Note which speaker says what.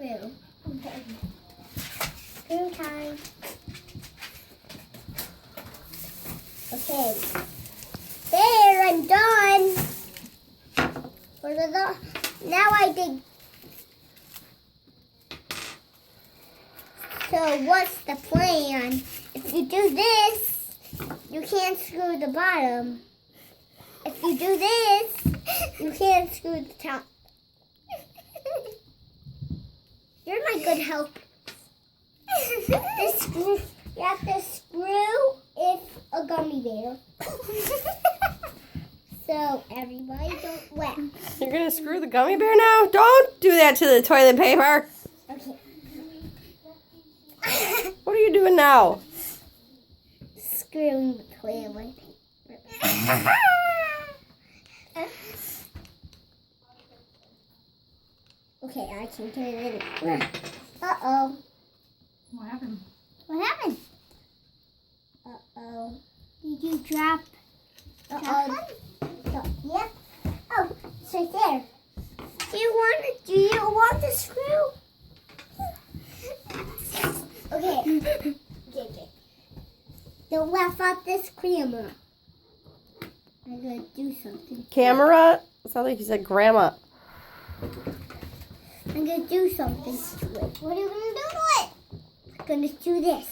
Speaker 1: screw. Okay. Screw time. Okay. There, I'm done. Now I dig. So what's the plan? If you do this, you can't screw the bottom. If you do this, you can't screw the top. You're my good help. You have to screw if a gummy bear. So everybody don't laugh.
Speaker 2: You're gonna screw the gummy bear now? Don't do that to the toilet paper.
Speaker 1: Okay.
Speaker 2: What are you doing now?
Speaker 1: Screwing the toilet paper. Okay, I can get it in. Uh-oh.
Speaker 3: What happened?
Speaker 1: What happened? Uh-oh. Did you drop? Uh-oh. Yep. Oh, it's right there. Do you want the screw? Okay. Okay. Don't laugh at this camera. I'm gonna do something.
Speaker 2: Camera? It sounded like you said grandma.
Speaker 1: I'm gonna do something to it. What are you gonna do to it? I'm gonna do this.